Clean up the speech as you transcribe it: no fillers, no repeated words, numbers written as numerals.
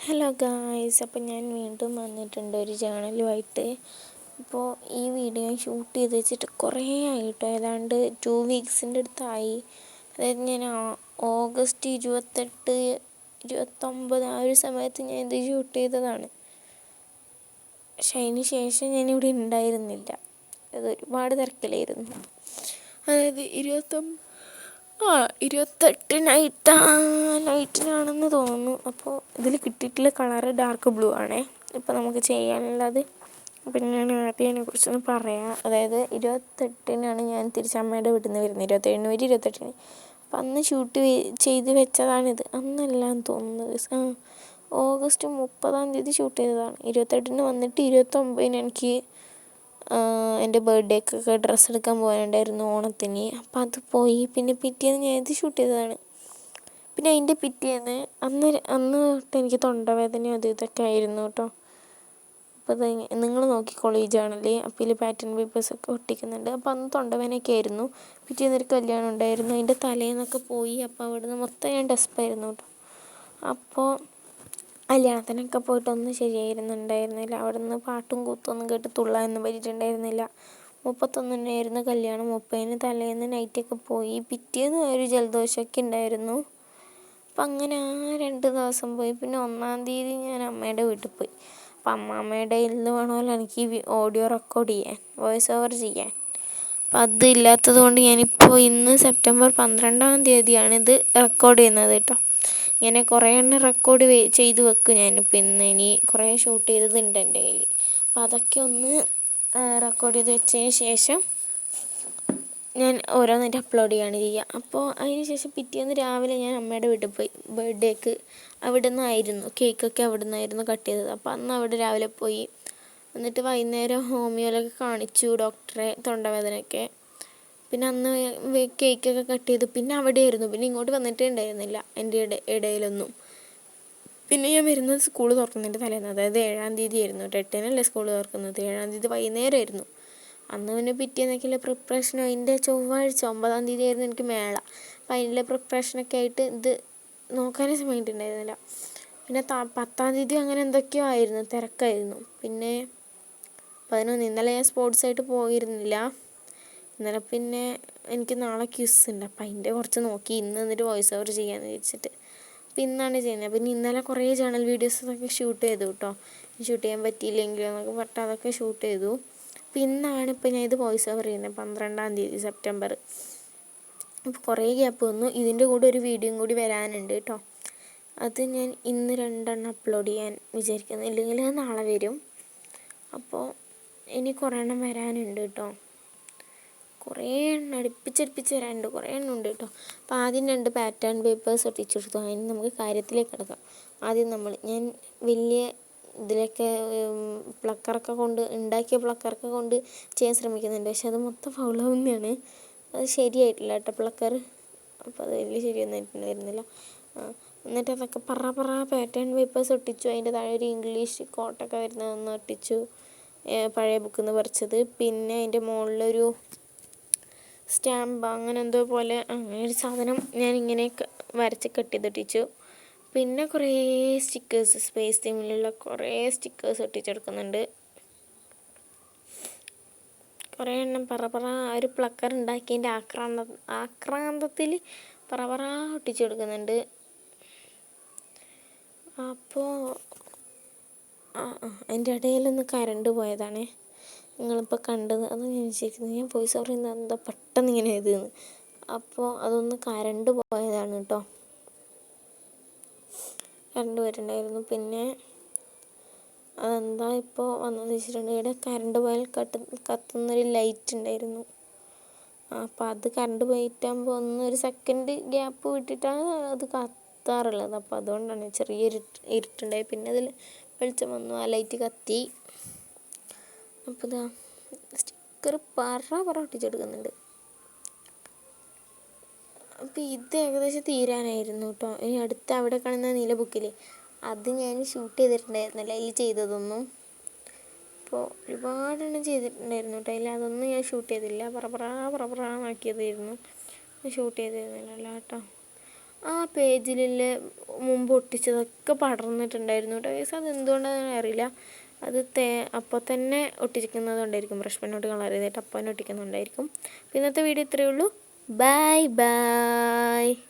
Hello guys, അപ്പം ഞാൻ വീണ്ടും വന്നിട്ടുണ്ട് ഒരു ജേണലുമായിട്ട്. ഇപ്പോൾ ഈ വീഡിയോ ഷൂട്ട് ചെയ്ത് വെച്ചിട്ട് കുറേ ആയിട്ടോ, ഏതാണ്ട് 2 വീക്സിൻ്റെ അടുത്തായി. അതായത് ഞാൻ ഓഗസ്റ്റ് 28, 29 ആ ഒരു സമയത്ത് ഞാൻ ഇത് ഷൂട്ട് ചെയ്തതാണ്. പക്ഷെ അതിന് ശേഷം ഞാനിവിടെ ഉണ്ടായിരുന്നില്ല, അത് ഒരുപാട് തിരക്കിലായിരുന്നു. അതായത് 28 നൈറ്റിനാണെന്ന് തോന്നുന്നു. അപ്പോൾ ഇതിൽ കിട്ടിയിട്ടുള്ള കളറ് ഡാർക്ക് ബ്ലൂ ആണേ ഇപ്പോൾ നമുക്ക് ചെയ്യാനുള്ളത്. അപ്പം ഞാൻ ആദ്യം അതിനെക്കുറിച്ചൊന്ന് പറയാം. അതായത് 28-നാണ് ഞാൻ തിരിച്ചമ്മയുടെ വീട്ടിൽ നിന്ന് വരുന്നത്, 27 വരെ 28-ന്. അപ്പം അന്ന് ഷൂട്ട് ചെയ്ത് വെച്ചതാണിത്. അന്നല്ലാന്ന് തോന്നുന്നത്, ഓഗസ്റ്റ് 30 ഷൂട്ട് ചെയ്തതാണ്. 28-ന് വന്നിട്ട് 29-ന് എനിക്ക് എൻ്റെ ബർത്ത്ഡേക്കൊക്കെ ഡ്രസ്സ് എടുക്കാൻ പോകാനുണ്ടായിരുന്നു, ഓണത്തിന്. അപ്പം അത് പോയി. പിന്നെ പിറ്റേന്ന് ഞാൻ ഇത് ഷൂട്ട് ചെയ്തതാണ്. പിന്നെ അതിൻ്റെ പിറ്റേന്ന് അന്ന് തൊട്ട് എനിക്ക് തൊണ്ടവേദന അത് ഇതൊക്കെ ആയിരുന്നു കേട്ടോ. അപ്പോൾ അത് നിങ്ങൾ നോക്കിക്കോളൂ ഈ ജേണൽ. അപ്പോൾ ഇതിൽ പാറ്റേൺ പേപ്പേഴ്സൊക്കെ ഒട്ടിക്കുന്നുണ്ട്. അപ്പോൾ അന്ന് തൊണ്ടവേദനയൊക്കെ ആയിരുന്നു. പിറ്റേന്നൊരു കല്യാണം ഉണ്ടായിരുന്നു, അതിൻ്റെ തലേന്നൊക്കെ പോയി. അപ്പോൾ അവിടുന്ന് മൊത്തം ഞാൻ ഡെസ്പായിരുന്നു കേട്ടോ. അപ്പോൾ കല്യാണത്തിനൊക്കെ പോയിട്ടൊന്നും ശരിയായിരുന്നുണ്ടായിരുന്നില്ല. അവിടെ നിന്ന് പാട്ടും കൂത്തൊന്നും കേട്ട് തുള്ളാനൊന്നും പറ്റിയിട്ടുണ്ടായിരുന്നില്ല. 31-നായിരുന്നു കല്യാണം. 30-ന് തലേന്ന് നൈറ്റൊക്കെ പോയി. പിറ്റേന്ന് ഒരു ജലദോഷമൊക്കെ ഉണ്ടായിരുന്നു. അപ്പം അങ്ങനെ ആ 2 ദിവസം പോയി. പിന്നെ 1-ാം തീയതി ഞാൻ അമ്മയുടെ വീട്ടിൽ പോയി. അപ്പം അമ്മാമ്മയുടെ കയ്യിൽ വേണമല്ലോ എനിക്ക് ഓഡിയോ റെക്കോർഡ് ചെയ്യാൻ, വോയിസ് ഓവർ ചെയ്യാൻ. അപ്പം അതില്ലാത്തത് കൊണ്ട് ഞാനിപ്പോൾ ഇന്ന് സെപ്റ്റംബർ 12-ാം തീയതിയാണിത് റെക്കോർഡ് ചെയ്യുന്നത് കേട്ടോ. ഇങ്ങനെ കുറേ എണ്ണം റെക്കോർഡ് ചെയ്ത് വെക്കും ഞാനിപ്പോൾ. ഇനി കുറേ ഷൂട്ട് ചെയ്തതുണ്ട് എൻ്റെ കയ്യിൽ. അപ്പോൾ അതൊക്കെ ഒന്ന് റെക്കോർഡ് ചെയ്ത് വെച്ചതിന് ശേഷം ഞാൻ ഓരോന്നായിട്ട് അപ്ലോഡ് ചെയ്യുക. അപ്പോൾ അതിന് ശേഷം പിറ്റേന്ന് രാവിലെ ഞാൻ അമ്മയുടെ വീട്ടിൽ പോയി. ബർത്ത്ഡേക്ക് അവിടെ നിന്നായിരുന്നു, കേക്കൊക്കെ അവിടെ നിന്നായിരുന്നു കട്ട് ചെയ്തത്. അപ്പോൾ അന്ന് അവിടെ രാവിലെ പോയി. എന്നിട്ട് വൈകുന്നേരം ഹോമിയോയിലൊക്കെ കാണിച്ചു ഡോക്ടറെ, തൊണ്ടവേദനയൊക്കെ. പിന്നെ അന്ന് കേക്കൊക്കെ കട്ട് ചെയ്തു. പിന്നെ അവിടെയായിരുന്നു. പിന്നെ ഇങ്ങോട്ട് വന്നിട്ടേ ഉണ്ടായിരുന്നില്ല എൻ്റെ ഇടയിലൊന്നും. പിന്നെ ഞാൻ വരുന്നത് സ്കൂൾ തുറക്കുന്നതിൻ്റെ തലേന്ന്, അതായത് 7-ാം തീയതി ആയിരുന്നു കേട്ടോ. 8-നല്ലേ സ്കൂൾ തുറക്കുന്നത്, 7-ാം തീയതി വൈകുന്നേരമായിരുന്നു. അന്ന് പിന്നെ പിറ്റേന്നൊക്കെയുള്ള പ്രിപ്പറേഷനും, അതിൻ്റെ ചൊവ്വാഴ്ച 9-ാം തീയതി ആയിരുന്നു എനിക്ക് മേള. അപ്പം അതിൻ്റെ പ്രിപ്പറേഷനൊക്കെ ആയിട്ട് ഇത് നോക്കാനേ സമയമായിട്ടുണ്ടായിരുന്നില്ല. പിന്നെ 10-ാം തീയതി അങ്ങനെ എന്തൊക്കെയോ ആയിരുന്നു, തിരക്കായിരുന്നു. പിന്നെ 11 ഇന്നലെ ഞാൻ സ്പോർട്സായിട്ട് പോയിരുന്നില്ല. ഇന്നലെ പിന്നെ എനിക്ക് നാളെ ക്വിസ് ഉണ്ട്, അപ്പം അതിൻ്റെ കുറച്ച് നോക്കി. ഇന്ന് എന്നിട്ട് വോയിസ് ഓവർ ചെയ്യാമെന്ന് വിചാരിച്ചിട്ട് അപ്പം ഇന്നാണ് ചെയ്യുന്നത്. പിന്നെ ഇന്നലെ കുറേ ചാനൽ വീഡിയോസൊക്കെ ഷൂട്ട് ചെയ്തു കേട്ടോ. ഷൂട്ട് ചെയ്യാൻ പറ്റിയില്ലെങ്കിലും എന്നൊക്കെ പറഞ്ഞിട്ട് അതൊക്കെ ഷൂട്ട് ചെയ്തു. അപ്പം ഇന്നാണ് ഇപ്പോൾ ഞാൻ ഇത് വോയിസ് ഓവർ ചെയ്യുന്നത്, 12-ാം തീയതി സെപ്റ്റംബർ. അപ്പോൾ കുറേ ഗ്യാപ്പ് വന്നു. ഇതിൻ്റെ കൂടെ ഒരു വീഡിയോയും കൂടി വരാനുണ്ട് കേട്ടോ. അത് ഞാൻ ഇന്ന് 2 എണ്ണം അപ്ലോഡ് ചെയ്യാൻ വിചാരിക്കുന്നു, ഇല്ലെങ്കിൽ അത് നാളെ വരും. അപ്പോൾ ഇനി കുറേ എണ്ണം വരാനുണ്ട് കേട്ടോ. കുറേ എണ്ണം അടുപ്പിച്ചടുപ്പിച്ച് വരാനുണ്ട്, കുറേ എണ്ണം ഉണ്ട് കേട്ടോ. അപ്പോൾ ആദ്യം 2 പാറ്റേൺ പേപ്പേഴ്സ് ഒട്ടിച്ചെടുത്തു. അതിന് നമുക്ക് കാര്യത്തിലേക്ക് കിടക്കാം. ആദ്യം ഞാൻ വലിയ ഇതിലൊക്കെ പ്ലക്കറൊക്കെ കൊണ്ട് ഉണ്ടാക്കിയ പ്ലക്കറൊക്കെ കൊണ്ട് ചെയ്യാൻ ശ്രമിക്കുന്നുണ്ട്. പക്ഷെ അത് മൊത്തം ഫൗളാവുന്നതാണ്, അത് ശരിയായിട്ടില്ല കേട്ടോ പ്ലക്കർ. അപ്പോൾ അത് വലിയ ശരിയൊന്നും വരുന്നില്ല. എന്നിട്ട് അതൊക്കെ പാറ്റേൺ പേപ്പേഴ്സ് ഒട്ടിച്ചു. അതിൻ്റെ താഴെ ഒരു ഇംഗ്ലീഷ് കോട്ടൊക്കെ വരുന്നതൊന്ന് ഒട്ടിച്ചു, പഴയ ബുക്കിൽ നിന്ന് പറിച്ചത്. പിന്നെ അതിൻ്റെ മുകളിലൊരു സ്റ്റാമ്പ് അങ്ങനെ എന്തോ പോലെ അങ്ങനെ ഒരു സാധനം ഞാൻ ഇങ്ങനെ വരച്ച് കട്ട് ചെയ്തൊട്ടിച്ചു. പിന്നെ കുറേ സ്റ്റിക്കേഴ്സ്, സ്പേസ് തീമിലുള്ള കുറേ സ്റ്റിക്കേഴ്സ് ഒട്ടിച്ചെടുക്കുന്നുണ്ട്. കുറേ എണ്ണം ഒരു പ്ലക്കർ ഉണ്ടാക്കിയതിൻ്റെ ആക്രാന്തത്തിൽ ഒട്ടിച്ചെടുക്കുന്നുണ്ട്. അപ്പോൾ അതിൻ്റെ ഇടയിലൊന്ന് കറണ്ട് പോയതാണ് നിങ്ങളിപ്പോൾ കണ്ടത്. അത് ഞാൻ വിചാരിക്കുന്നത് ഞാൻ വോയിസ് ഓവർ ചെയ്യുന്നത് എന്താ പെട്ടെന്ന് ഇങ്ങനെ എഴുതുന്നു. അപ്പോൾ അതൊന്ന് കറണ്ട് പോയതാണ് കേട്ടോ, കറണ്ട് പോയിട്ടുണ്ടായിരുന്നു. പിന്നെ അതെന്താ ഇപ്പോൾ വന്നത് വെച്ചിട്ടുണ്ടെങ്കിൽ ഇവിടെ കറണ്ട് പോയാൽ കത്തുന്നൊരു ലൈറ്റ് ഉണ്ടായിരുന്നു. അപ്പോൾ അത് കറണ്ട് പോയിട്ടാകുമ്പോൾ ഒരു സെക്കൻഡ് ഗ്യാപ്പ് വിട്ടിട്ടാണ് അത് കത്താറുള്ളത്. അപ്പോൾ അതുകൊണ്ടാണ് ചെറിയൊരു ഇരുട്ടുണ്ടായി. പിന്നെ അതിൽ വെളിച്ചം വന്നു, ആ ലൈറ്റ് കത്തി. അപ്പോൾ ഇതാ സ്റ്റിക്കർ ഒട്ടിച്ചെടുക്കുന്നുണ്ട്. അപ്പോൾ ഇത് ഏകദേശം തീരാനായിരുന്നു കേട്ടോ. ഇനി അടുത്ത അവിടെ കാണുന്ന നീല ബുക്കിൽ അത് ഞാൻ ഷൂട്ട് ചെയ്തിട്ടുണ്ടായിരുന്നില്ല, അതിൽ ചെയ്തതൊന്നും. അപ്പോൾ ഒരുപാടെണ്ണം ചെയ്തിട്ടുണ്ടായിരുന്നു കേട്ടോ. അതിൽ അതൊന്നും ഞാൻ ഷൂട്ട് ചെയ്തില്ല, പറപ്പറാന്നാക്കിയതായിരുന്നു, ഷൂട്ട് ചെയ്തിരുന്നില്ല കേട്ടോ. ആ പേജിലുള്ള മുമ്പ് ഒട്ടിച്ചതൊക്കെ പടർന്നിട്ടുണ്ടായിരുന്നു കേട്ടോ ഗൈസ്. അതെന്തുകൊണ്ടാണെന്ന് അറിയില്ല. അത് അപ്പോൾ തന്നെ ഒട്ടിക്കുന്നതുകൊണ്ടായിരിക്കും. ബ്രഷ് പെന്നോട്ട് കളർ ചെയ്തിട്ട് അപ്പം തന്നെ ഒട്ടിക്കുന്നുണ്ടായിരിക്കും. ഇന്നത്തെ വീഡിയോ ഇത്രയേ ഉള്ളൂ. Bye bye.